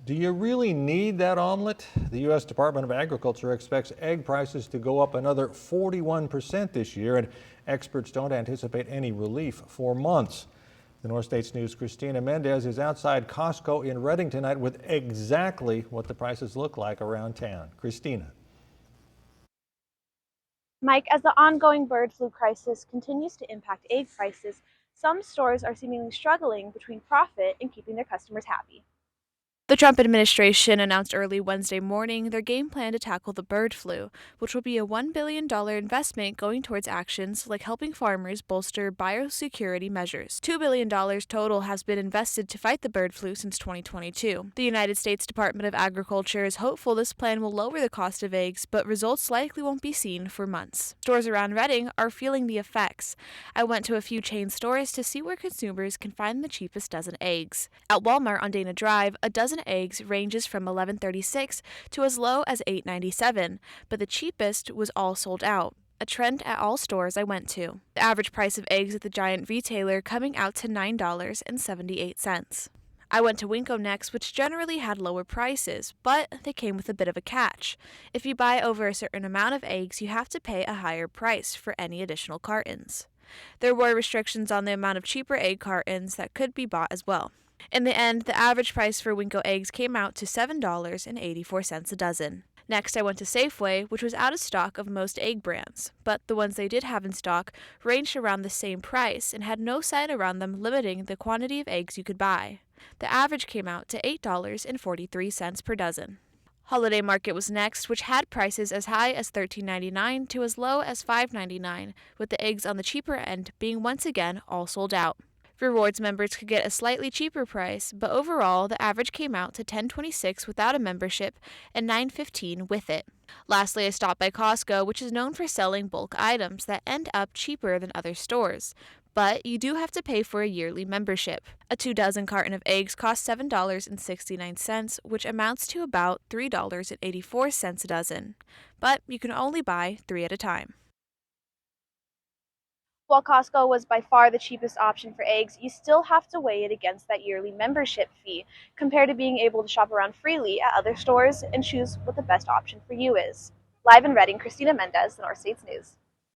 Do you really need that omelet? The U.S. Department of Agriculture expects egg prices to go up another 41% this year, and experts don't anticipate any relief for months. The Northstate News' Christina Mendez is outside Costco in Redding tonight with exactly what the prices look like around town. Christina. Mike, as the ongoing bird flu crisis continues to impact egg prices, some stores are seemingly struggling between profit and keeping their customers happy. The Trump administration announced early Wednesday morning their game plan to tackle the bird flu, which will be a $1 billion investment going towards actions like helping farmers bolster biosecurity measures. $2 billion total has been invested to fight the bird flu since 2022. The United States Department of Agriculture is hopeful this plan will lower the cost of eggs, but results likely won't be seen for months. Stores around Redding are feeling the effects. I went to a few chain stores to see where consumers can find the cheapest dozen eggs. At Walmart on Dana Drive, a dozen eggs ranges from $11.36 to as low as $8.97, but the cheapest was all sold out, a trend at all stores I went to. The average price of eggs at the giant retailer coming out to $9.78. I went to Winco next, which generally had lower prices, but they came with a bit of a catch. If you buy over a certain amount of eggs, you have to pay a higher price for any additional cartons. There were restrictions on the amount of cheaper egg cartons that could be bought as well. In the end, the average price for Winco eggs came out to $7.84 a dozen. Next, I went to Safeway, which was out of stock of most egg brands, but the ones they did have in stock ranged around the same price and had no sign around them limiting the quantity of eggs you could buy. The average came out to $8.43 per dozen. Holiday Market was next, which had prices as high as $13.99 to as low as $5.99, with the eggs on the cheaper end being once again all sold out. Rewards members could get a slightly cheaper price, but overall the average came out to $10.26 without a membership and $9.15 with it. Lastly, I stopped by Costco, which is known for selling bulk items that end up cheaper than other stores. But you do have to pay for a yearly membership. A 2-dozen carton of eggs costs $7.69, which amounts to about $3.84 a dozen. But you can only buy 3 at a time. While Costco was by far the cheapest option for eggs, you still have to weigh it against that yearly membership fee, compared to being able to shop around freely at other stores and choose what the best option for you is. Live in Redding, Christina Mendez, the Northstate News.